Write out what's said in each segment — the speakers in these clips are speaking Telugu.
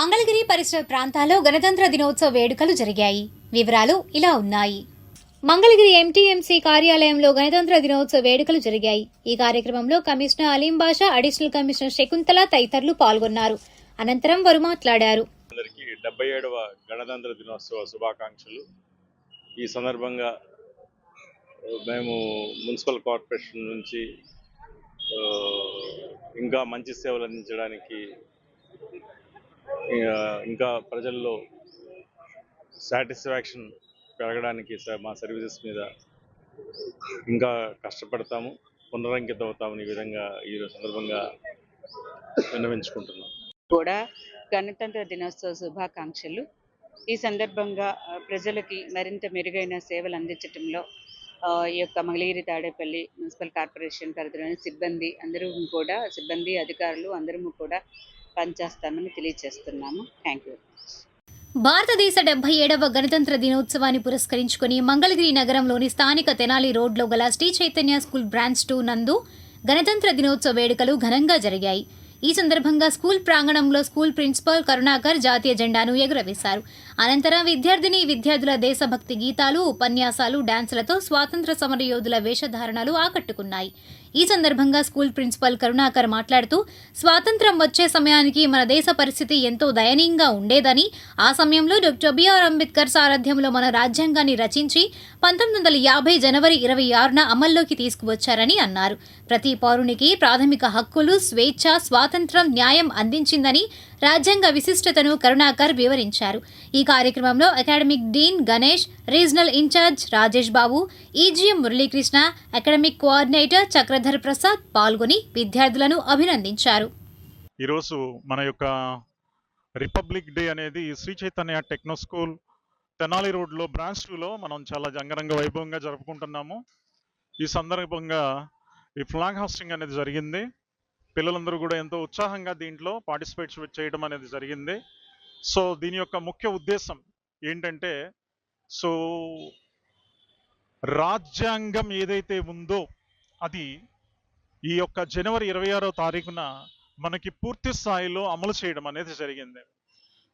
మంగళగిరి పరిసర ప్రాంతాల్లో గణతంత్ర దినోత్సవ వేడుకలు జరిగాయి. వివరాలు ఇలా ఉన్నాయి. మంగళగిరి ఎంటీఎంసీ కార్యాలయంలో గణతంత్ర దినోత్సవ వేడుకలు జరిగాయి. ఈ కార్యక్రమంలో కమిషనర్ అలీం బాషా, అడిషనల్ కమిషనర్ శకుంతల తదితరులు పాల్గొన్నారు. అనంతరం వారు మాట్లాడారు. 77వ గణతంత్ర దినోత్సవ శుభాకాంక్షలు. ఈ సందర్భంగా మేము మున్సిపల్ కార్పొరేషన్ నుంచి ఇంకా మంచి సేవలు అందించడానికి, ఇంకా ప్రజల్లో సాటిస్ఫాక్షన్ పెరగడానికి మా సర్వీసెస్ మీద ఇంకా కష్టపడతాము, పునరంకితం అవుతామని ఈ విధంగా ఈ సందర్భంగా విన్నవించుకుంటున్నాం. కూడా గణతంత్ర దినోత్సవ శుభాకాంక్షలు. ఈ సందర్భంగా ప్రజలకి మరింత మెరుగైన సేవలు అందించడంలో ఈ యొక్క మంగళగిరి తాడేపల్లి మున్సిపల్ కార్పొరేషన్ పరిధిలోని సిబ్బంది అధికారులు అందరము కూడా పనిచేస్తామని తెలియజేస్తున్నాము. Thank you. భారతదేశ 77వ గణతంత్ర దినోత్సవాన్ని పురస్కరించుకుని మంగళగిరి నగరంలోని స్థానిక తెనాలి రోడ్లో గల శ్రీ చైతన్య స్కూల్ బ్రాంచ్ 2 నందు గణతంత్ర దినోత్సవ వేడుకలు ఘనంగా జరిగాయి. ఈ సందర్భంగా స్కూల్ ప్రాంగణంలో స్కూల్ ప్రిన్సిపల్ కరుణాకర్ జాతీయ జెండాను ఎగురవేశారు. అనంతరం విద్యార్థుల దేశభక్తి గీతాలు, ఉపన్యాసాలు, డాన్సులతో స్వాతంత్ర సమరయోధుల వేషధారణలు ఆకట్టుకున్నాయి. ఈ సందర్భంగా స్కూల్ ప్రిన్సిపల్ కరుణాకర్ మాట్లాడుతూ, స్వాతంత్ర్యం వచ్చే సమయానికి మన దేశ పరిస్థితి ఎంతో దయనీయంగా ఉండేదని, ఆ సమయంలో డాక్టర్ బిఆర్ అంబేద్కర్ సారథ్యంలో మన రాజ్యాంగాన్ని రచించి 1950 జనవరి 26న అమల్లోకి తీసుకువచ్చారని అన్నారు. ప్రతి పౌరునికి ప్రాథమిక హక్కులు, స్వేచ్ఛ, స్వాతంత్ర్యం, న్యాయం అందించిందని రాజ్యాంగ విశిష్టతను కరుణాకర్ వివరించారు. ఈ కార్యక్రమంలో academic dean Ganesh, regional incharge Rajesh Babu, EGM Muralikrishna, academic coordinator Chakradhar Prasad పాల్గొని విద్యార్థులను అభినందించారు. ఈరోజు మన యొక్క రిపబ్లిక్ డే అనేది శ్రీ చైతన్య టెక్నో స్కూల్ తెనాలి రోడ్లో బ్రాంచ్ 2లో మనం చాలా అంగరంగ వైభవంగా జరుపుకుంటున్నాము. ఈ సందర్భంగా ఈ ఫ్లాగ్ హాస్టింగ్ అనేది జరిగింది. పిల్లలందరూ కూడా ఎంతో ఉత్సాహంగా దీంట్లో పార్టిసిపేట్ చేయడం అనేది జరిగింది. సో దీని యొక్క ముఖ్య ఉద్దేశం ఏంటంటే, సో రాజ్యాంగం ఏదైతే ఉందో అది ఈ యొక్క జనవరి 26వ తారీఖున మనకి పూర్తి స్థాయిలో అమలు చేయడం అనేది జరిగింది.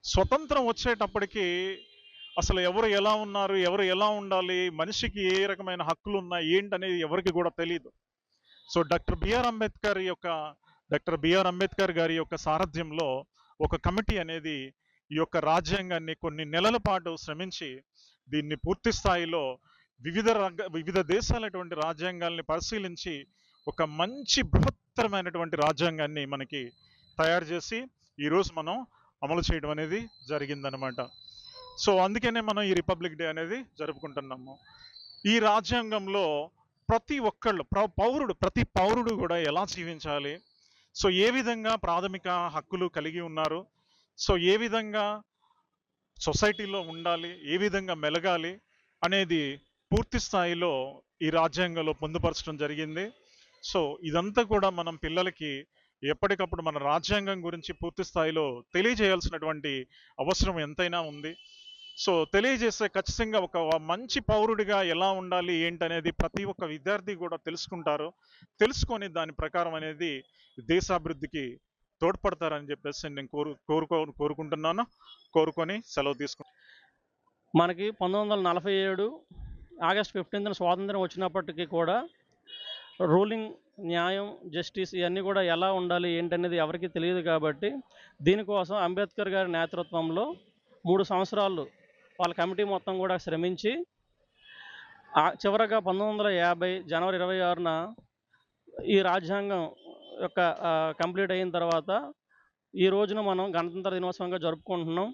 స్వతంత్రం వచ్చేటప్పటికి అసలు ఎవరు ఎలా ఉన్నారు, ఎవరు ఎలా ఉండాలి, మనిషికి ఏ రకమైన హక్కులు ఉన్నాయి ఏంటనేది ఎవరికి కూడా తెలియదు. సో డాక్టర్ బిఆర్ అంబేద్కర్ గారి యొక్క సారథ్యంలో ఒక కమిటీ అనేది ఈ యొక్క రాజ్యాంగాన్ని కొన్ని నెలల పాటు శ్రమించి దీన్ని పూర్తి స్థాయిలో వివిధ దేశాలటువంటి రాజ్యాంగాల్ని పరిశీలించి ఒక మంచి బృహత్తరమైనటువంటి రాజ్యాంగాన్ని మనకి తయారు చేసి ఈరోజు మనం అమలు చేయడం అనేది జరిగిందనమాట. సో అందుకనే మనం ఈ రిపబ్లిక్ డే అనేది జరుపుకుంటున్నాము. ఈ రాజ్యాంగంలో ప్రతి పౌరుడు కూడా ఎలా జీవించాలి, సో ఏ విధంగా ప్రాథమిక హక్కులు కలిగి ఉన్నారు, సో ఏ విధంగా సొసైటీలో ఉండాలి, ఏ విధంగా మెలగాలి అనేది పూర్తి స్థాయిలో ఈ రాజ్యాంగంలో పొందుపరచడం జరిగింది. సో ఇదంతా కూడా మనం పిల్లలకి ఎప్పటికప్పుడు మన రాజ్యాంగం గురించి పూర్తి స్థాయిలో తెలియజేయాల్సినటువంటి అవసరం ఎంతైనా ఉంది. సో తెలియజేస్తే ఖచ్చితంగా ఒక మంచి పౌరుడిగా ఎలా ఉండాలి ఏంటనేది ప్రతి ఒక్క విద్యార్థి కూడా తెలుసుకొని దాని ప్రకారం అనేది దేశాభివృద్ధికి తోడ్పడతారని చెప్పేసి నేను కోరుకొని సెలవు తీసుకుంటాను. మనకి 1947 ఆగస్ట్ 15న స్వాతంత్రం వచ్చినప్పటికీ కూడా రూలింగ్, న్యాయం, జస్టిస్ ఇవన్నీ కూడా ఎలా ఉండాలి ఏంటనేది ఎవరికి తెలియదు. కాబట్టి దీనికోసం అంబేద్కర్ గారి నేతృత్వంలో 3 సంవత్సరాలు వాళ్ళ కమిటీ మొత్తం కూడా శ్రమించి చివరగా 1950 జనవరి 26న ఈ రాజ్యాంగం యొక్క కంప్లీట్ అయిన తర్వాత ఈ రోజున మనం గణతంత్ర దినోత్సవంగా జరుపుకుంటున్నాం.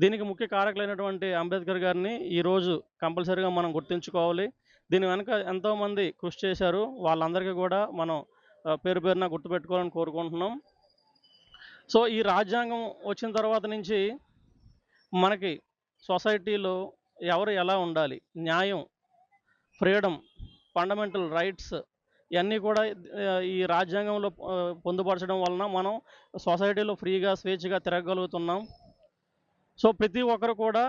దీనికి ముఖ్య కారకులైనటువంటి అంబేద్కర్ గారిని ఈరోజు కంపల్సరీగా మనం గుర్తుంచుకోవాలి. దీని వెనుక ఎంతోమంది కృషి చేశారు. వాళ్ళందరికీ కూడా మనం పేరున గుర్తుపెట్టుకోవాలని కోరుకుంటున్నాం. సో ఈ రాజ్యాంగం వచ్చిన తర్వాత నుంచి మనకి సొసైటీలో ఎవరు ఎలా ఉండాలి, న్యాయం, ఫ్రీడమ్, ఫండమెంటల్ రైట్స్ ఇవన్నీ కూడా ఈ రాజ్యాంగంలో పొందుపరచడం వలన మనం సొసైటీలో ఫ్రీగా, స్వేచ్ఛగా తిరగగలుగుతున్నాం. సో ప్రతి ఒక్కరు కూడా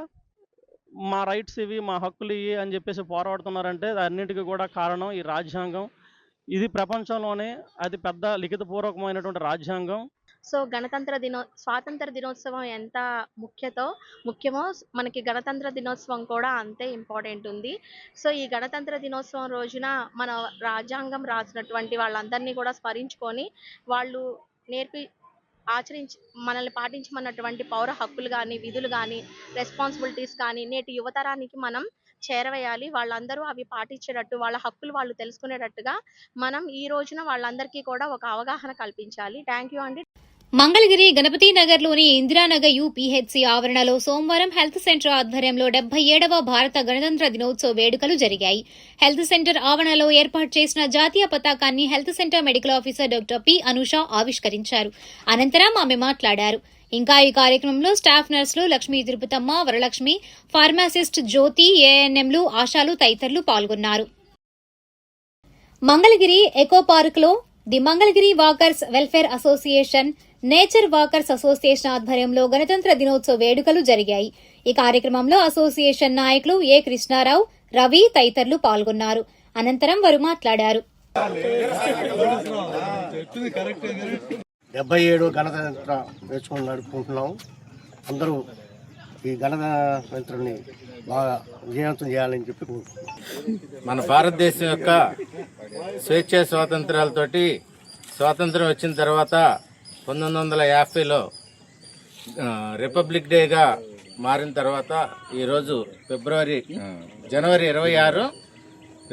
మా రైట్స్ ఇవి, మా హక్కులు ఇవి అని చెప్పేసి పోరాడుతున్నారంటే అన్నిటికీ కూడా కారణం ఈ రాజ్యాంగం. ఇది ప్రపంచంలోనే అతి పెద్ద లిఖితపూర్వకమైనటువంటి రాజ్యాంగం. సో స్వాతంత్ర దినోత్సవం ఎంత ముఖ్యమో మనకి గణతంత్ర దినోత్సవం కూడా అంతే ఇంపార్టెంట్ ఉంది. సో ఈ గణతంత్ర దినోత్సవం రోజున మన రాజ్యాంగం రాసినటువంటి వాళ్ళందరినీ కూడా స్మరించుకొని వాళ్ళు నేర్పి ఆచరించి మనల్ని పాటించమన్నటువంటి పౌర హక్కులు కానీ, విధులు కానీ, రెస్పాన్సిబిలిటీస్ కానీ నేటి యువతరానికి మనం చేరవేయాలి. వాళ్ళందరూ అవి పాటించేటట్టు, వాళ్ళ హక్కులు వాళ్ళు తెలుసుకునేటట్టుగా మనం ఈ రోజున వాళ్ళందరికీ కూడా ఒక అవగాహన కల్పించాలి. థ్యాంక్ యూ అండి. మంగళగిరి గణపతి నగర్లోని ఇందిరానగర్ యూపీహెచ్సి ఆవరణలో సోమవారం హెల్త్ సెంటర్ ఆధ్వర్యంలో 77వ భారత గణతంత్ర దినోత్సవ వేడుకలు జరిగాయి. హెల్త్ సెంటర్ ఆవరణలో ఏర్పాటు చేసిన జాతీయ పతాకాన్ని health centre medical officer doctor P. Anusha ఆవిష్కరించారు. అనంతరం ఆమె మాట్లాడారు. ఇంకా ఈ కార్యక్రమంలో స్టాఫ్ నర్సులు లక్ష్మీ తిరుపతమ్మ, వరలక్ష్మి, ఫార్మాసిస్ట్ జ్యోతి, ఏఎన్ఎంలు, ఆశాలు తదితరులు పాల్గొన్నారు. మంగళగిరి ఎకో పార్క్లో the Mangalagiri walkers welfare association, nature walkers association ఆధ్వర్యంలో గణతంత్ర దినోత్సవ వేడుకలు జరిగాయి. ఈ కార్యక్రమంలో అసోసియేషన్ నాయకులు ఏ. కృష్ణారావు, రవి తదితరులు పాల్గొన్నారు. అనంతరం వారు మాట్లాడారు. 77 గణతంత్ర వేసుకొని నడుపుకుంటున్నాము. అందరూ ఈ గణతంత్రాన్ని బాగా విజయవంతం చేయాలని చెప్పి మన భారతదేశం యొక్క స్వేచ్ఛ స్వాతంత్రాలతోటి స్వాతంత్రం వచ్చిన తర్వాత 1950లో రిపబ్లిక్ డేగా మారిన తర్వాత ఈరోజు జనవరి 26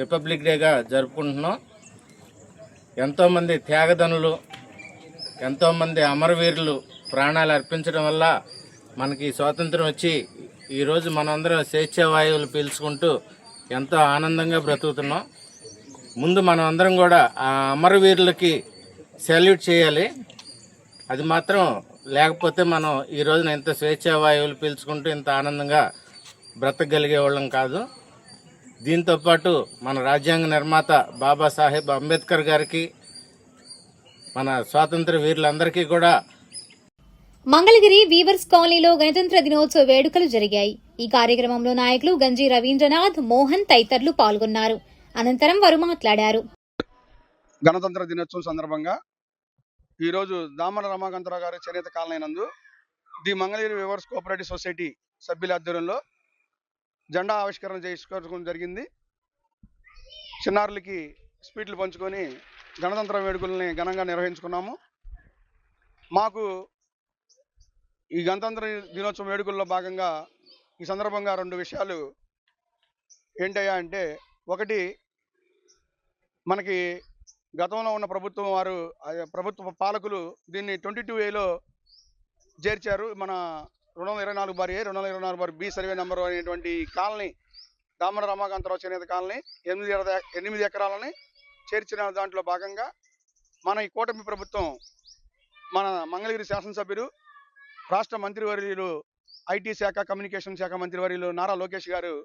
రిపబ్లిక్ డేగా జరుపుకుంటున్నాం. ఎంతోమంది త్యాగదనులు, ఎంతోమంది అమరవీరులు ప్రాణాలు అర్పించడం వల్ల మనకి స్వాతంత్రం వచ్చి ఈరోజు మనందరం స్వేచ్ఛా వాయువులు పీల్చుకుంటూ ఎంతో ఆనందంగా బ్రతుకుతున్నాం. ముందు మనం అందరం కూడా ఆ అమరవీరులకి సెల్యూట్ చేయాలి. అది మాత్రం లేకపోతే మనం ఈ రోజున ఇంత స్వేచ్ఛా వాయువులు పీల్చుకుంటూ ఇంత ఆనందంగా బ్రతకగలిగే వాళ్ళం కాదు. దీంతోపాటు మన రాజ్యాంగ నిర్మాత బాబాసాహెబ్ అంబేద్కర్ గారికి, మన స్వాతంత్ర వీరులందరికీ కూడా. మంగళగిరి వీవర్స్ కాలనీలో గణతంత్ర దినోత్సవ వేడుకలు జరిగాయి. ఈ కార్యక్రమంలో నాయకులు గంజి రవీంద్రనాథ్, మోహన్ తదితరులు పాల్గొన్నారు. అనంతరం వారు మాట్లాడారు. గణతంత్ర దినోత్సవం సందర్భంగా ఈరోజు దామర రమాకాంతరావు గారి చేనేత కాలనీ నందు the Mangalagiri weavers cooperative society సభ్యుల ఆధ్వర్యంలో జెండా ఆవిష్కరణ చేసుకోవడం జరిగింది. చిన్నారులకి స్వీట్లు పంచుకొని గణతంత్ర వేడుకల్ని ఘనంగా నిర్వహించుకున్నాము. మాకు ఈ గణతంత్ర దినోత్సవం వేడుకల్లో భాగంగా ఈ సందర్భంగా 2 విషయాలు ఏంటయ్యా అంటే, ఒకటి, మనకి గతంలో ఉన్న ప్రభుత్వ పాలకులు దీన్ని 22Aలో చేర్చారు. మన 224/A, 224/B సర్వే నెంబర్ అనేటువంటి కాలనీ, దామర రమాకాంతరావు చేనేత కాలనీ 8 ఎకరాలని చేర్చిన దాంట్లో భాగంగా మన ఈ కూటమి ప్రభుత్వం, మన మంగళగిరి శాసనసభ్యులు, రాష్ట్ర మంత్రివర్యులు, ఐటీ శాఖ, కమ్యూనికేషన్ శాఖ మంత్రివర్యులు నారా లోకేష్ గారు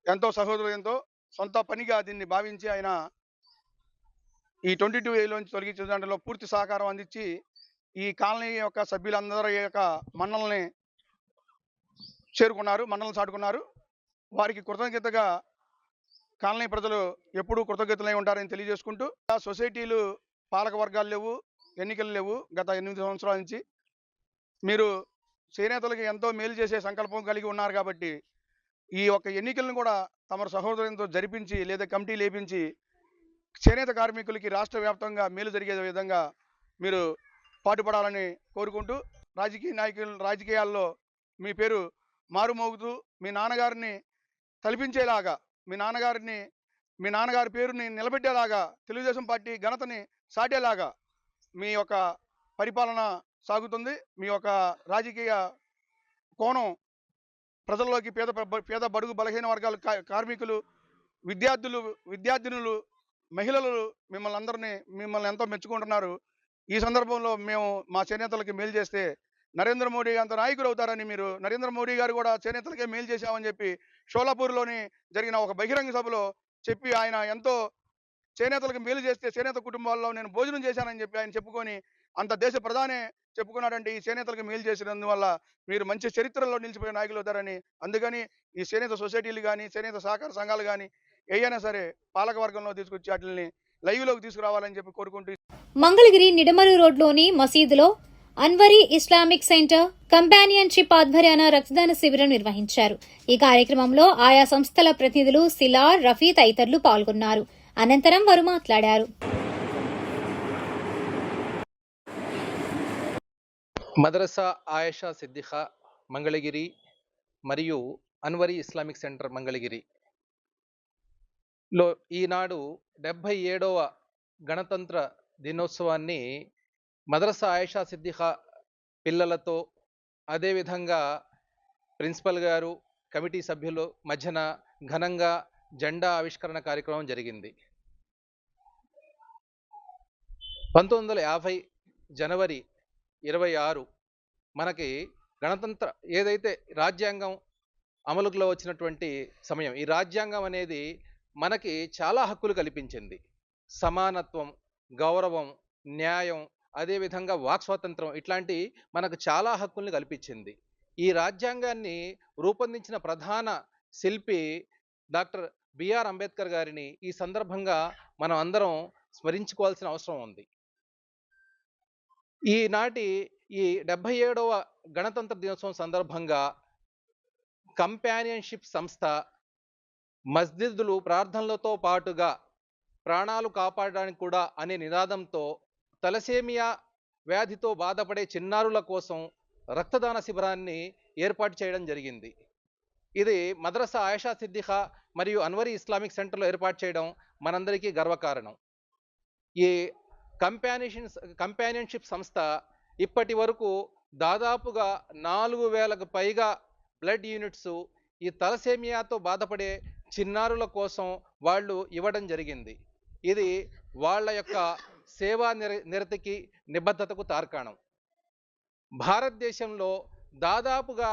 ఎంతో సహోదర్యంతో సొంత పనిగా దీన్ని భావించి ఆయన ఈ 22Aలోంచి తొలగించిన దాంట్లో పూర్తి సహకారం అందించి ఈ కాలనీ యొక్క సభ్యులందరి యొక్క మన్నల్ని మన్నలు చాటుకున్నారు. వారికి కృతజ్ఞతగా కాలనీ ప్రజలు ఎప్పుడూ కృతజ్ఞతలై ఉంటారని తెలియజేసుకుంటూ, ఆ సొసైటీలు పాలక వర్గాలు లేవు, ఎన్నికలు లేవు. గత 8 సంవత్సరాల నుంచి మీరు చేనేతలకు ఎంతో మేలు చేసే సంకల్పం కలిగి ఉన్నారు కాబట్టి ఈ యొక్క ఎన్నికలను కూడా తమ సహోదరులతో జరిపించి లేదా కమిటీ లేపించి చేనేత కార్మికులకి రాష్ట్ర వ్యాప్తంగా మేలు జరిగే విధంగా మీరు పాటుపడాలని కోరుకుంటూ, రాజకీయాల్లో మీ పేరు మారుమోగుతూ మీ నాన్నగారిని తలపించేలాగా, మీ నాన్నగారి పేరుని నిలబెట్టేలాగా, తెలుగుదేశం పార్టీ ఘనతని సాటేలాగా మీ యొక్క పరిపాలన సాగుతుంది. మీ యొక్క రాజకీయ కోణం ప్రజల్లోకి పేద బడుగు బలహీన వర్గాలు, కార్మికులు, విద్యార్థినులు, మహిళలు మిమ్మల్ని ఎంతో మెచ్చుకుంటున్నారు. ఈ సందర్భంలో మేము మా చేనేతలకి మేలు చేస్తే నరేంద్ర మోడీ అంత నాయకుడు అవుతారని, నరేంద్ర మోడీ గారు కూడా చేనేతలకే మేలు చేశామని చెప్పి షోలాపూర్లోని జరిగిన ఒక బహిరంగ సభలో చెప్పి, ఆయన ఎంతో చేనేతలకు మేలు చేస్తే చేనేత కుటుంబాల్లో నేను భోజనం చేశానని చెప్పి ఆయన చెప్పుకొని అంత దేశ ప్రధానే చెప్పుకున్నాడంటే ఈ చేనేతలకు మేలు చేసినందువల్ల మీరు మంచి చరిత్రలో నిలిచిపోయే నాయకులు అవుతారని. అందుకని ఈ చేనేత సొసైటీలు కానీ, చేనేత సహకార సంఘాలు కానీ ఏయైనా సరే పాలక వర్గంలో తీసుకొచ్చి వాటిని లైవ్లోకి తీసుకురావాలని చెప్పి కోరుకుంటూ, మంగళగిరి నిడమరు రోడ్లోని మసీదులో అన్వరి ఇస్లామిక్ సెంటర్ కంపానియన్షిప్ ఆధ్వర్యాన రక్తదాన శిబిరం నిర్వహించారు. ఈ కార్యక్రమంలో ఆయా సంస్థల ప్రతినిధులు సిలార్, రఫీ తదితరులు పాల్గొన్నారు. అనంతరం వారు మాట్లాడారు. మదరసా ఆయేషా సిద్దిఖా మంగళగిరి మరియు అన్వరి ఇస్లామిక్ సెంటర్ మంగళగిరిలో ఈనాడు 77వ గణతంత్ర దినోత్సవాన్ని మదరసా ఆయేషా సిద్దిఖా పిల్లలతో, అదేవిధంగా ప్రిన్సిపల్ గారు, కమిటీ సభ్యులు మధ్యన ఘనంగా జెండా ఆవిష్కరణ కార్యక్రమం జరిగింది. 1950 జనవరి 26 మనకి గణతంత్ర ఏదైతే రాజ్యాంగం అమలులో వచ్చినటువంటి సమయం. ఈ రాజ్యాంగం అనేది మనకి చాలా హక్కులు కల్పించింది. సమానత్వం, గౌరవం, న్యాయం, అదేవిధంగా వాక్ స్వాతంత్రం, ఇట్లాంటి మనకు చాలా హక్కుల్ని కల్పించింది. ఈ రాజ్యాంగాన్ని రూపొందించిన ప్రధాన శిల్పి డాక్టర్ బిఆర్ అంబేద్కర్ గారిని ఈ సందర్భంగా మనం అందరం స్మరించుకోవాల్సిన అవసరం ఉంది. ఈనాటి ఈ 77వ గణతంత్ర దినోత్సవం సందర్భంగా కంపానియన్షిప్ సంస్థ మస్జిద్దులు ప్రార్థనలతో పాటుగా ప్రాణాలు కాపాడడానికి కూడా అనే నినాదంతో తలసేమియా వ్యాధితో బాధపడే చిన్నారుల కోసం రక్తదాన శిబిరాన్ని ఏర్పాటు చేయడం జరిగింది. ఇది మద్రసా ఆయేషా సిద్దిఖా మరియు అన్వరి ఇస్లామిక్ సెంటర్లో ఏర్పాటు చేయడం మనందరికీ గర్వకారణం. ఈ కంపానియన్షిప్ సంస్థ ఇప్పటి వరకు దాదాపుగా 4000కు పైగా బ్లడ్ యూనిట్స్ ఈ తలసేమియాతో బాధపడే చిన్నారుల కోసం వాళ్ళు ఇవ్వడం జరిగింది. ఇది వాళ్ళ యొక్క సేవా నిరతికి, నిబద్ధతకు తార్కాణం. భారతదేశంలో దాదాపుగా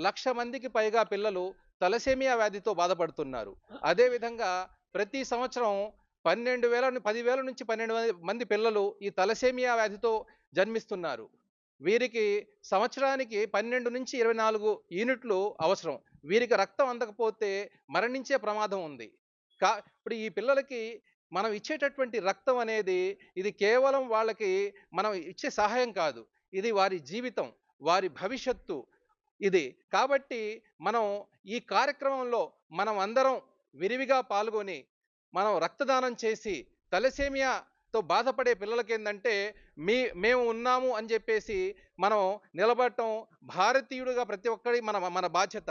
1,00,000 మందికి పైగా పిల్లలు తలసేమియా వ్యాధితో బాధపడుతున్నారు. అదేవిధంగా ప్రతి సంవత్సరం 10,000 నుంచి 12 మంది పిల్లలు ఈ తలసేమియా వ్యాధితో జన్మిస్తున్నారు. వీరికి సంవత్సరానికి 12 నుంచి 24 యూనిట్లు అవసరం. వీరికి రక్తం అందకపోతే మరణించే ప్రమాదం ఉంది. ఇప్పుడు ఈ పిల్లలకి మనం ఇచ్చేటటువంటి రక్తం అనేది ఇది కేవలం వాళ్ళకి మనం ఇచ్చే సహాయం కాదు, ఇది వారి జీవితం, వారి భవిష్యత్తు ఇది. కాబట్టి మనం ఈ కార్యక్రమంలో మనం అందరం విరివిగా పాల్గొని మనం రక్తదానం చేసి తలసేమియాతో బాధపడే పిల్లలకి ఏంటంటే మేము ఉన్నాము అని చెప్పేసి మనం నిలబడటం భారతీయుడిగా ప్రతి ఒక్కరి మన బాధ్యత.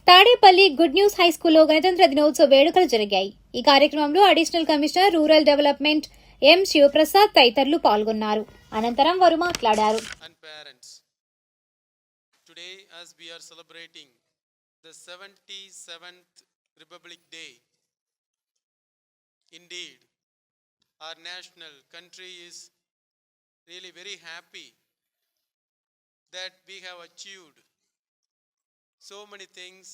తాడేపల్లి గుడ్ న్యూస్ హై స్కూల్లో గణతంత్ర దినోత్సవ వేడుకలు జరిగాయి. ఈ కార్యక్రమంలో అడిషనల్ కమిషనర్ రూరల్ డెవలప్మెంట్ ఎం శివప్రసాద్ తదితరులు పాల్గొన్నారు. అనంతరం వారు మాట్లాడారు. Today, as we are celebrating the 77th Republic Day, indeed, our national country is really very happy that we have achieved so many things,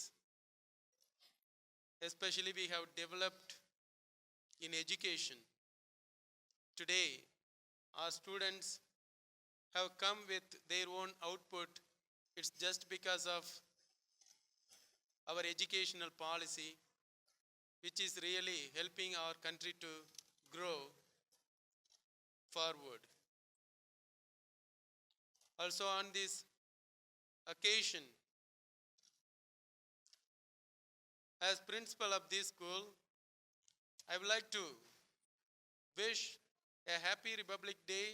especially we have developed in education. Today, our students have come with their own output. It's just because of our educational policy, which is really helping our country to grow forward. Also on this occasion, as principal of this school, I would like to wish a happy Republic Day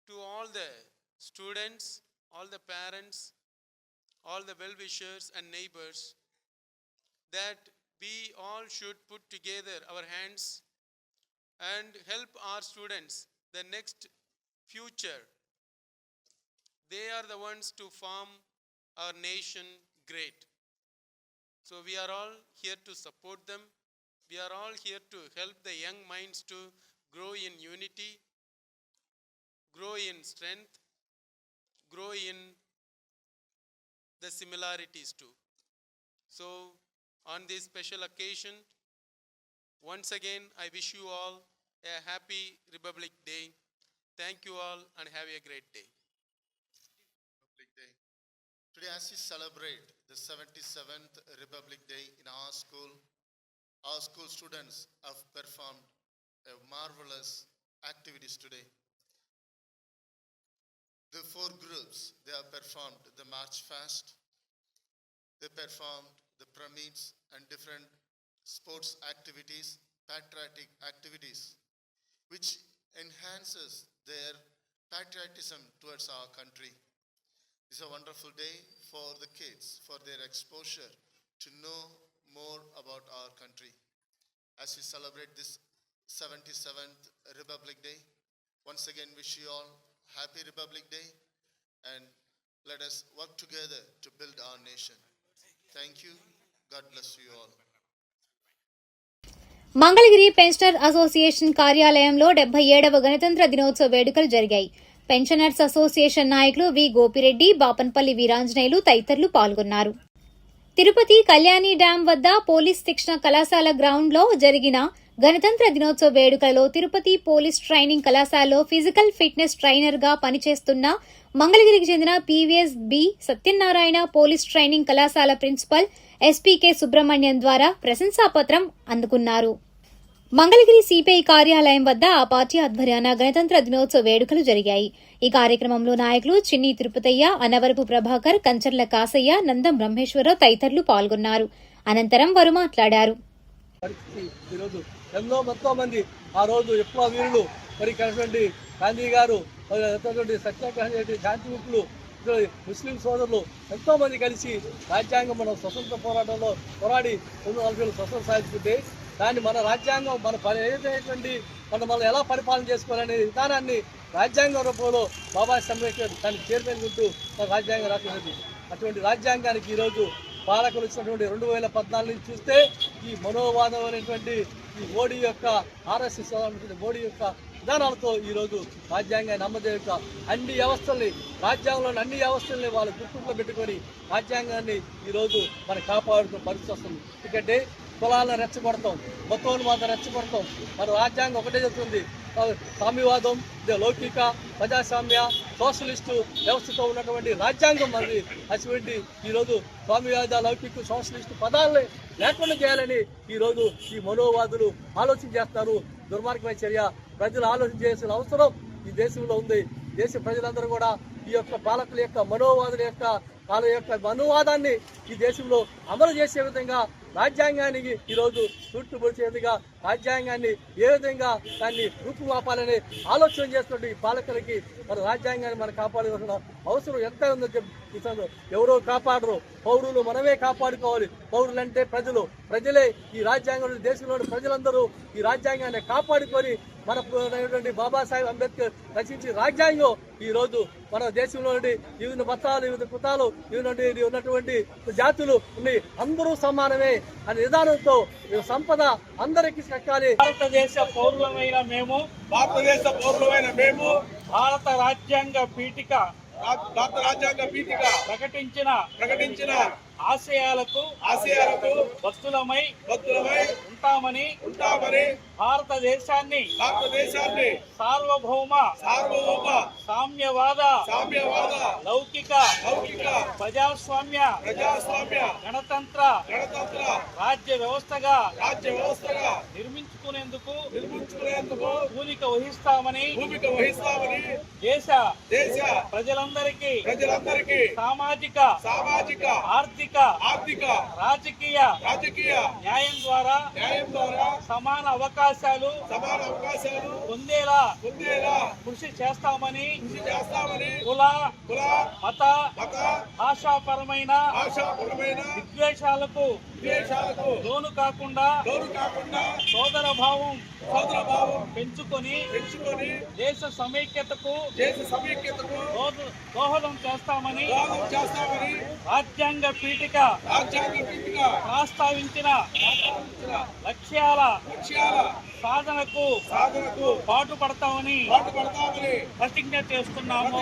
to all the students, all the parents, all the well-wishers and neighbors, that we all should put together our hands and help our students, the next future. They are the ones to form our nation great. So we are all here to support them. We are all here to help the young minds to grow in unity, grow in strength, grow in the similarities too. So on this special occasion, once again I wish you all a happy Republic Day. Thank you all and have a great day. Republic Day. Today, as we celebrate the 77th Republic Day in our school students have performed a marvelous activities today. The 4 groups, they have performed the march fast. They performed the pyramids and different sports activities, patriotic activities, which enhances their patriotism towards our country. It's a wonderful day for the kids, for their exposure to know more about our country. As we celebrate this 77th Republic Day, once again wish you all Happy Republic Day, and let us work together to build our nation. Thank you. God bless you all. Mangalagiri pensioner association కార్యాలయంలో 77వ గణతంత్ర దినోత్సవ వేడుకలు జరిగాయి. పెన్షనర్స్ అసోసియేషన్ నాయకులు వి గోపిరెడ్డి, బాపన్పల్లి వీరాంజనేయులు తదితరులు పాల్గొన్నారు. తిరుపతి కళ్యాణి డ్యాం వద్ద పోలీస్ శిక్షణ కళాశాల గ్రౌండ్లో జరిగిన గణతంత్ర దినోత్సవ వేడుకలలో తిరుపతి పోలీస్ ట్రైనింగ్ కళాశాలలో ఫిజికల్ ఫిట్నెస్ ట్రైనర్గా పనిచేస్తున్న మంగళగిరికి చెందిన PVS B Satyanarayana police training కళాశాల ప్రిన్సిపల్ ఎస్పీకే సుబ్రహ్మణ్యం ద్వారా ప్రశంసాపత్రం అందుకున్నారు. మంగళగిరి సిపిఐ కార్యాలయం వద్ద ఆ పార్టీ ఆధ్వర్యాన గణతంత్ర దినోత్సవ వేడుకలు జరిగాయి. ఈ కార్యక్రమంలో నాయకులు చిన్ని తిరుపతయ్య, అనవరపు ప్రభాకర్, కంచర్ల కాసయ్య, నందం బ్రహ్మేశ్వరరావు తదితరులు పాల్గొన్నారు. అనంతరం వారు మాట్లాడారు. ఎంతో మంది ఆ రోజు ఎక్కువ వీరులు మరి గాంధీ గారు, సత్యాగ్రహం శాంతిముఖులు, ముస్లిం సోదరులు ఎంతో మంది కలిసి రాజ్యాంగం మనం స్వతంత్ర పోరాటంలో పోరాడి 1940 స్వతంత్రం సాధించుకుంటే దాన్ని మన రాజ్యాంగం మన ఏదైనటువంటి మనం ఎలా పరిపాలన చేసుకోవాలనే విధానాన్ని రాజ్యాంగం రూపంలో బాబాసాహెబ్ అంబేద్కర్ దాన్ని చైర్మన్ ఉంటూ మన రాజ్యాంగం రాసినది. అటువంటి రాజ్యాంగానికి ఈరోజు పాలకులు ఇచ్చినటువంటి 2014 నుంచి చూస్తే ఈ మనోవాదం అనేటువంటి ఈ మోడీ యొక్క ఆర్ఎస్ఎస్ మోడీ యొక్క విధానాలతో ఈరోజు రాజ్యాంగాన్ని అమలు యొక్క అన్ని వ్యవస్థల్ని, రాజ్యాంగంలోని అన్ని వ్యవస్థల్ని వాళ్ళు గుర్తులో పెట్టుకొని రాజ్యాంగాన్ని ఈరోజు మనం కాపాడుతున్న పరిస్థితి వస్తుంది. ఎందుకంటే కులాలను రెచ్చగొడతాం, మతోన్మాదం రెచ్చగొడతాం. మన రాజ్యాంగం ఒకటే చెప్తుంది, సామ్యవాదం, లౌకిక, ప్రజాస్వామ్య, సోషలిస్టు వ్యవస్థతో ఉన్నటువంటి రాజ్యాంగం మరి అటువంటి ఈరోజు స్వామ్యవాద, లౌకిక, సోషలిస్టు పదాలని లేకుండా చేయాలని ఈరోజు ఈ మనోవాదులు ఆలోచన చేస్తారు. దుర్మార్గమైన చర్య. ప్రజలు ఆలోచన చేయాల్సిన అవసరం ఈ దేశంలో ఉంది. దేశ ప్రజలందరూ కూడా ఈ యొక్క పాలకుల యొక్క మనోవాదుల యొక్క వాళ్ళ యొక్క మనోవాదాన్ని ఈ దేశంలో అమలు చేసే విధంగా రాజ్యాంగానికి ఈరోజు చుట్టుపొడిచే విధంగా రాజ్యాంగాన్ని ఏ విధంగా దాన్ని రూపుమాపాలని ఆలోచన చేస్తున్న ఈ పాలకులకి మన రాజ్యాంగాన్ని మనం కాపాడాల్సిన అవసరం ఎంత ఉందో చెప్పి ఎవరో కాపాడరు, పౌరులు మనమే కాపాడుకోవాలి. పౌరులు అంటే ప్రజలు, ప్రజలే ఈ రాజ్యాంగంలో దేశంలోని ప్రజలందరూ ఈ రాజ్యాంగాన్ని కాపాడుకొని మన బాబాసాహెబ్ అంబేద్కర్ రచించిన రాజ్యాంగం ఈరోజు మన దేశంలో వివిధ మతాలు, వివిధ కుతాలు, ఉన్నటువంటి జాతులు ఉన్నాయి, అందరూ సమానమే అనే విధానంతో సంపద అందరికీ దక్కాలి. భారత రాజ్యాంగ పీఠిక ప్రకటించిన ఆశయాలకు భక్తులమై ఉంటామని భారతదేశాన్ని సార్వభౌమ సామ్యవాద లౌకిక ప్రజాస్వామ్య గణతంత్ర రాజ్య వ్యవస్థగా నిర్మించుకునేందుకు భూమిక వహిస్తామని దేశ ప్రజలందరికీ సామాజిక ఆర్థిక రాజకీయ న్యాయం ద్వారా సమాన అవకాశాలు పొందేలా కృషి చేస్తామని కుల మత భాషాపరమైన విద్వేషాలకు లోను కాకుండా సోదర భావం పెంచుకొని దేశ సమైక్యతకు దోహదం చేస్తామని రాజ్యాంగ పీఠిక ప్రస్తావించిన లక్ష్యాల సాధనకు పాటుపడతామని ప్రతిజ్ఞ చేస్తున్నాము.